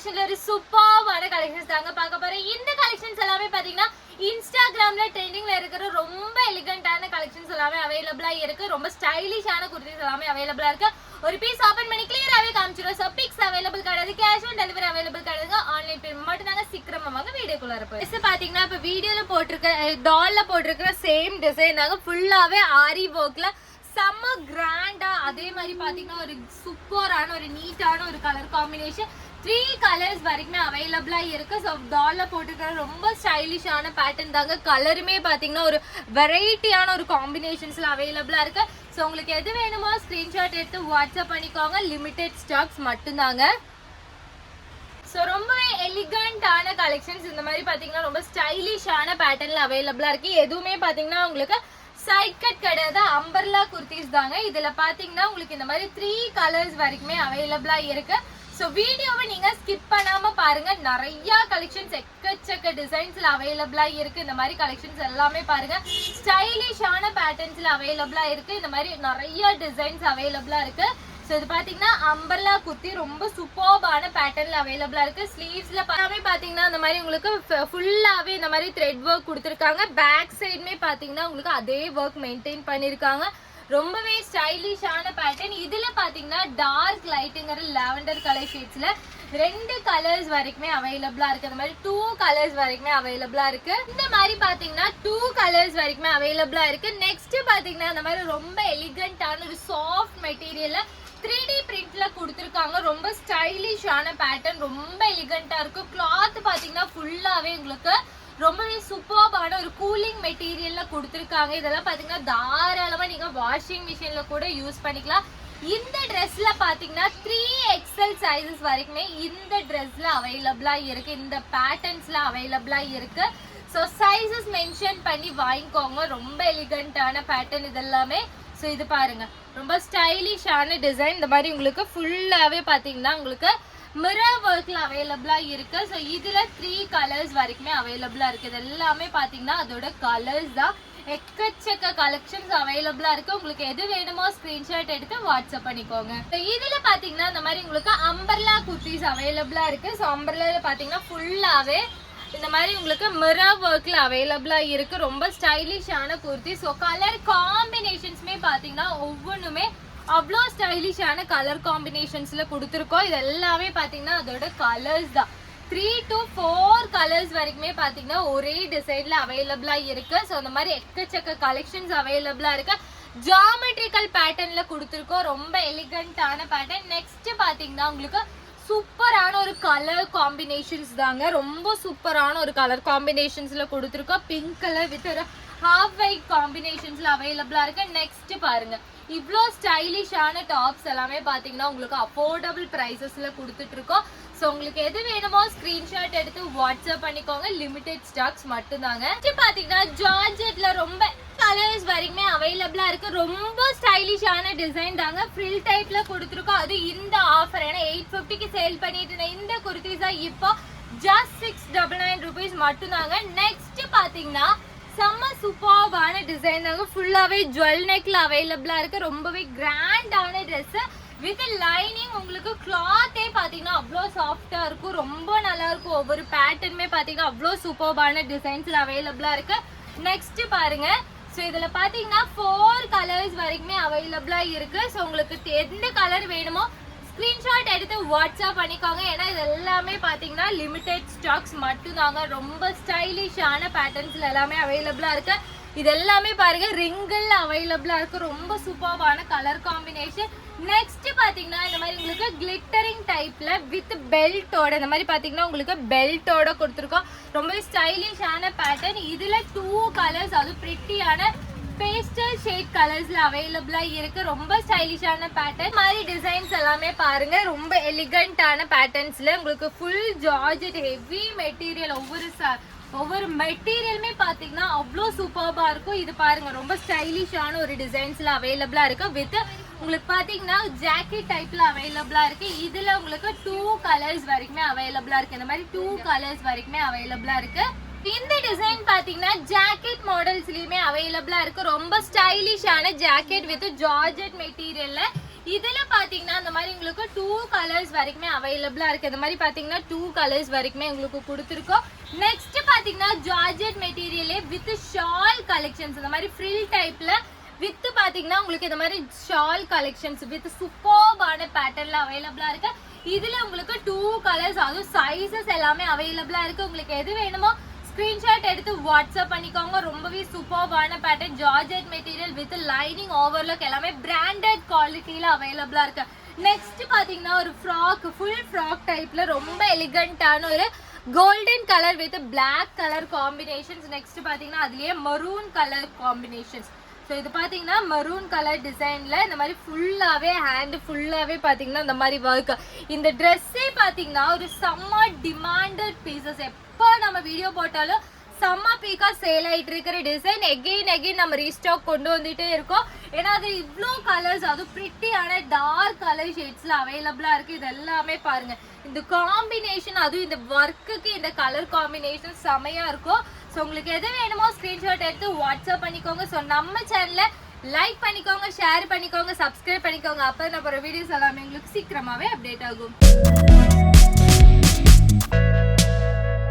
கலெக்ஷன்ல ஒரு சூப்பரான கலெக்ஷன்ஸ் தாங்க பார்க்க போறோம். இந்த கலெக்ஷன்ஸ் எல்லாமே பாத்தீங்கன்னா இன்ஸ்டாகிராம்ல ட்ரெண்டிங்ல இருக்கிற ரொம்ப எலிகண்டான கலெக்ஷன்ஸ் எல்லாமே அவைலபிளா இருக்கு. ரொம்ப ஸ்டைலிஷான குர்த்திஸ் எல்லாமே அவைலபிளா இருக்கு. ஒரு பீஸ் ஓபன் பண்ணி கிளியராவே காமிச்சிரோம். சோ பிக்ஸ் அவைலபிள் கிடையாது, கேஷ் ஆன் டெலிவரி அவைலபிள் கிடையாது. ஆன்லைன் பேமெண்ட் மட்டும் தாங்க. சீக்கிரமா வாங்க வீடியோக்குள்ள இருப்போம். இது பாத்தீங்கன்னா இப்ப வீடியோல போட்டிருக்க டால்ல போட்டிருக்கிற சேம் டிசைன் தாங்க. ஃபுல்லாவே ஆரி ஒர்க்ல செம்ம கிராண்டா, அதே மாதிரி பாத்தீங்கன்னா ஒரு சூப்பரான ஒரு நீட்டான ஒரு கலர் காம்பினேஷன் 3 கலர்ஸ் வரைக்குமே அவைலபிளா இருக்கு. ஸோ டால்ல போட்டுக்கிற ரொம்ப ஸ்டைலிஷான பேட்டர்ன் தாங்க. கலருமே பாத்தீங்கன்னா ஒரு வெரைட்டியான ஒரு காம்பினேஷன்ஸ்ல அவைலபிளா இருக்கு. ஸோ உங்களுக்கு எது வேணுமோ ஸ்கிரீன்ஷாட் எடுத்து வாட்ஸ்அப் பண்ணிக்கோங்க. லிமிடெட் ஸ்டாக்ஸ் மட்டும்தாங்க. ஸோ ரொம்பவே எலிகண்டான கலெக்ஷன்ஸ் இந்த மாதிரி பாத்தீங்கன்னா ரொம்ப ஸ்டைலிஷான பேட்டர்ன்ல அவைலபிளா இருக்கு. எதுவுமே பாத்தீங்கன்னா உங்களுக்கு சைட் கட் கிடையாது, அம்பர்லா குர்த்திஸ் தாங்க. இதுல பாத்தீங்கன்னா உங்களுக்கு இந்த மாதிரி 3 கலர்ஸ் வரைக்குமே அவைலபிளா இருக்கு. ஸோ வீடியோவை நீங்க ஸ்கிப் பண்ணாம பாருங்க. நிறைய கலெக்ஷன்ஸ் எக்கச்சக்க டிசைன்ஸ்ல அவைலபிளா இருக்கு. இந்த மாதிரி கலெக்ஷன்ஸ் எல்லாமே பாருங்க. ஸ்டைலிஷான பேட்டர்ன்ஸ்ல அவைலபிளா இருக்கு. இந்த மாதிரி நிறைய டிசைன்ஸ் அவைலபிளா இருக்கு. ஸோ இது பாத்தீங்கன்னா அம்பர்லா குர்த்தி ரொம்ப சூப்பர்பான பேட்டர்ன்ல அவைலபிளா இருக்கு. ஸ்லீவ்ஸ்ல எல்லாமே பாத்தீங்கன்னா இந்த மாதிரி உங்களுக்கு ஃபுல்லாவே இந்த மாதிரி த்ரெட் ஒர்க் கொடுத்துருக்காங்க. பேக் சைடுமே பாத்தீங்கன்னா உங்களுக்கு அதே ஒர்க் மெயின்டைன் பண்ணிருக்காங்க. ரொம்பவே ஸ்டைலிஷான பேட்டர்ன். இதுல பாத்தீங்கன்னா டார்க் லைட்டுங்கிற லாவெண்டர் கலர் ஷேட்ஸ்ல 2 கலர்ஸ் வரைக்குமே அவைலபிளா இருக்கு. இந்த மாதிரி 2 கலர்ஸ் வரைக்குமே அவைலபிளா இருக்கு. இந்த மாதிரி பாத்தீங்கன்னா 2 கலர்ஸ் வரைக்குமே அவைலபிளா இருக்கு. நெக்ஸ்ட் பாத்தீங்கன்னா இந்த மாதிரி ரொம்ப எலிகண்டான ஒரு சாஃப்ட் மெட்டீரியல்ல 3D பிரிண்ட்ல கொடுத்துருக்காங்க. ரொம்ப ஸ்டைலிஷான பேட்டர்ன், ரொம்ப எலிகண்டா இருக்கு. கிளாத் பாத்தீங்கன்னா ஃபுல்லாவே உங்களுக்கு ரொம்பவே சூப்பர்பான ஒரு கூலிங் மெட்டீரியல்ல கொடுத்துருக்காங்க. இதெல்லாம் பாத்தீங்கன்னா தாராளமா நீங்க வாஷிங் மிஷின்ல கூட யூஸ் பண்ணிக்கலாம். இந்த ட்ரெஸ்ல பாத்தீங்கன்னா 3XL சைஸஸ் வரைக்குமே இந்த ட்ரெஸ்ல அவைலபிளா இருக்கு. இந்த பேட்டர்ன்ஸ்ல அவைலபிளா இருக்கு. ஸோ சைஸஸ் மென்ஷன் பண்ணி வாங்கிக்கோங்க. ரொம்ப எலிகண்டான பேட்டர்ன் இதெல்லாமே. ஸோ இது பாருங்க, ரொம்ப ஸ்டைலிஷான டிசைன். இந்த மாதிரி உங்களுக்கு ஃபுல்லாவே பாத்தீங்கன்னா உங்களுக்கு மிரர் ஒர்க்ல அவைலபிளா இருக்கு. ஸோ இதுல 3 கலர்ஸ் வரைக்குமே அவைலபிளா இருக்கு. இது எல்லாமே பாத்தீங்கன்னா அதோட கலர்ஸ் தான். எக்கச்சக்க கலெக்ஷன்ஸ் அவைலபிளா இருக்கு. உங்களுக்கு எது வேணுமோ ஸ்கிரீன்ஷாட் எடுத்து வாட்ஸ்அப் பண்ணிக்கோங்க. இதுல பாத்தீங்கன்னா இந்த மாதிரி உங்களுக்கு அம்பர்லா குர்த்திஸ் அவைலபிளா இருக்கு. ஸோ அம்பர்லால பாத்தீங்கன்னா ஃபுல்லாவே இந்த மாதிரி உங்களுக்கு மிரர் ஒர்க்ல அவைலபிளா இருக்கு. ரொம்ப ஸ்டைலிஷான குர்த்தி. ஸோ கலர் காம்பினேஷன்ஸ்மே பாத்தீங்கன்னா ஒவ்வொன்றுமே அவ்வளோ ஸ்டைலிஷான கலர் காம்பினேஷன்ஸ்ல கொடுத்துருக்கோம். இது எல்லாமே பாத்தீங்கன்னா அதோட கலர்ஸ் தான். 3 to 4 கலர்ஸ் வரைக்குமே பாத்தீங்கன்னா ஒரே டிசைன்ல அவைலபிளா இருக்கு. ஸோ அந்த மாதிரி எக்கச்சக்க கலெக்ஷன்ஸ் அவைலபிளா இருக்கு. ஜியோமெட்ரிக்கல் பேட்டர்ன்ல கொடுத்துருக்கோம். ரொம்ப எலிகண்டான பேட்டர்ன். நெக்ஸ்ட் பாத்தீங்கன்னா உங்களுக்கு சூப்பரான ஒரு கலர் காம்பினேஷன்ஸ் தாங்க. ரொம்ப சூப்பரான ஒரு கலர் காம்பினேஷன்ஸ்ல கொடுத்துருக்கோம். பிங்க் கலர் வித் ஒரு ஹாஃப் ஒயிட் காம்பினேஷன்ஸ்ல அவைலபிளா இருக்கு. நெக்ஸ்ட் பாருங்க, இவ்வளோ ஸ்டைலிஷான டாப்ஸ் எல்லாமே பாத்தீங்கன்னா உங்களுக்கு அஃபோர்டபுள் பிரைசஸ்ல கொடுத்துட்டு இருக்கோம். ஸோ உங்களுக்கு எது வேணுமோ ஸ்கிரீன்ஷாட் எடுத்து வாட்ஸ்அப் பண்ணிக்கோங்க. லிமிடெட் ஸ்டாக்ஸ் மட்டும்தாங்க. பாத்தீங்கன்னா ஜார்ஜெட்ல ரொம்ப கலர்ஸ் வரைக்குமே அவைலபிளா இருக்கு. ரொம்ப ஸ்டைலிஷான டிசைன் தாங்க. ஃப்ரில் டைப்ல கொடுத்துருக்கோம். அது இந்த ஆஃபர் ஏன்னா 850க்கு சேல் பண்ணிட்டு இருந்த இந்த குர்த்திஸா இப்போ ஜஸ்ட் 699 rupees மட்டும்தாங்க. நெக்ஸ்ட் பாத்தீங்கன்னா செம்ம சூப்பர்பான டிசைன் தாங்க. ஃபுல்லாவே ஜுவல் நெக்ல அவைலபிளா இருக்கு. ரொம்பவே கிராண்டான ட்ரெஸ் வித் லைனிங். உங்களுக்கு கிளாத்தே பாத்தீங்கன்னா அவ்வளோ சாஃப்டா இருக்கும். ரொம்ப நல்லா இருக்கும். ஒவ்வொரு பேட்டர்னுமே பாத்தீங்கன்னா அவ்வளோ சூப்பர்பான டிசைன்ஸ்ல அவைலபிளா இருக்கு. நெக்ஸ்ட் பாருங்க, ஸோ இதுல பாத்தீங்கன்னா 4 கலர்ஸ் வரைக்குமே அவைலபிளா இருக்கு. ஸோ உங்களுக்கு எந்த கலர் வேணுமோ ஸ்கிரீன்ஷாட் எடுத்து வாட்ஸ்அப் பண்ணிக்கோங்க. ஏன்னா இது எல்லாமே பாத்தீங்கன்னா லிமிடெட் ஸ்டாக்ஸ் மட்டும்தாங்க. ரொம்ப ஸ்டைலிஷான பேட்டர்ன்ஸ்ல எல்லாமே அவைலபிளா இருக்கு. இது எல்லாமே பாருங்க ரிங்கிள் அவைலபிளா இருக்கு. ரொம்ப சூப்பர்பான கலர் காம்பினேஷன். நெக்ஸ்ட் பாத்தீங்கன்னா இந்த மாதிரி உங்களுக்கு கிளிட்டரிங் டைப்ல வித் பெல்ட்டோட இந்த மாதிரி பாத்தீங்கன்னா உங்களுக்கு பெல்ட்டோட கொடுத்துருக்கோம். ரொம்ப ஸ்டைலிஷான பேட்டர்ன். இதுல 2 கலர்ஸ், அது பிரிட்டியான பேஸ்டல் ஷேட் கலர்ஸ்ல அவைலபிளா இருக்கு. ரொம்ப ஸ்டைலிஷான பேட்டர்ன். மாதிரி டிசைன்ஸ் எல்லாமே பாருங்க ரொம்ப எலிகண்டான பேட்டர்ன்ஸ்ல உங்களுக்கு ஃபுல் ஜார்ஜெட் ஹெவி மெட்டீரியல். ஒவ்வொரு மெட்டீரியலுமே பாத்தீங்கன்னா அவ்வளோ சூப்பர்பா இருக்கும். இது பாருங்க ரொம்ப ஸ்டைலிஷான ஒரு டிசைன்ஸ்ல அவைலபிளா இருக்கு. வித் உங்களுக்கு பாத்தீங்கன்னா ஜாக்கெட் டைப்ல அவைலபிளா இருக்கு. இதுல உங்களுக்கு 2 கலர்ஸ் வரைக்குமே அவைலபிளா இருக்கு. இந்த மாதிரி 2 கலர்ஸ் வரைக்குமே அவைலபிளா இருக்கு. இந்த டிசைன் பாத்தீங்கன்னா ஜாக்கெட் மாடல்ஸ்லயுமே அவைலபிளா இருக்கு. ரொம்ப ஸ்டைலிஷான ஜாக்கெட் வித் ஜார்ஜெட் மெட்டீரியல்ல இதுல பாத்தீங்கன்னா இந்த மாதிரி உங்களுக்கு 2 கலர்ஸ் வரைக்குமே அவைலபிளா இருக்கு. இந்த மாதிரி பாத்தீங்கன்னா 2 கலர்ஸ் வரைக்குமே உங்களுக்கு கொடுத்துருக்கோம். நெக்ஸ்ட் பாத்தீங்கன்னா ஜார்ஜெட் மெட்டீரியலே வித் ஷால் கலெக்ஷன்ஸ், இந்த மாதிரி ஃப்ரில் டைப்ல வித் பாத்தீங்கன்னா உங்களுக்கு இந்த மாதிரி ஷால் கலெக்ஷன்ஸ் வித் சூப்பர்பான பேட்டர்ன்ல அவைலபிளா இருக்கு. இதுல உங்களுக்கு 2 கலர்ஸ், அதுவும் சைஸஸ் எல்லாமே அவைலபிளா இருக்கு. உங்களுக்கு எது வேணுமோ ஸ்கிரீன்ஷாட் எடுத்து வாட்ஸ்அப் பண்ணிக்கோங்க. ரொம்பவே சூப்பர்பான pattern, georgette material with lining overlock எல்லாமே பிராண்டட் குவாலிட்டியில அவைலபிளா இருக்கு. நெக்ஸ்ட் பாத்தீங்கன்னா ஒரு ஃப்ராக், ஃபுல் ஃப்ராக் டைப்ல ரொம்ப எலிகண்டான ஒரு golden colour with black colour combinations. Next பாத்தீங்கன்னா அதுலயே மரூன் கலர் காம்பினேஷன்ஸ். ஸோ இது பார்த்தீங்கன்னா மரூன் கலர் டிசைனில் இந்த மாதிரி ஃபுல்லாகவே ஹேண்டு ஃபுல்லாகவே பார்த்தீங்கன்னா இந்த மாதிரி ஒர்க். இந்த ட்ரெஸ்ஸே பார்த்தீங்கன்னா ஒரு செம்ம டிமாண்டட் பீசஸ். எப்போ நம்ம வீடியோ போட்டாலும் செம்ம பீக்காக சேல் ஆகிட்டு இருக்கிற டிசைன் எகெயின் நம்ம ரீஸ்டாக் கொண்டு வந்துகிட்டே இருக்கோம். ஏன்னா அது இவ்வளோ கலர்ஸ், அதுவும் ப்ரிட்டியான டார்க் கலர் ஷேட்ஸில் அவைலபிளாக இருக்குது. இது எல்லாமே பாருங்கள், இந்த காம்பினேஷன் அதுவும் இந்த ஒர்க்குக்கு இந்த கலர் காம்பினேஷன் செமையாக இருக்கும். ஸோ உங்களுக்கு எது வேணுமோ ஸ்க்ரீன்ஷாட் எடுத்து வாட்ஸ்அப் பண்ணிக்கோங்க. ஸோ நம்ம சேனலை லைக் பண்ணிக்கோங்க, ஷேர் பண்ணிக்கோங்க, சப்ஸ்கிரைப் பண்ணிக்கோங்க. அப்போ நான் போகிற வீடியோஸ் எல்லாமே உங்களுக்கு சீக்கிரமாகவே அப்டேட் ஆகும்.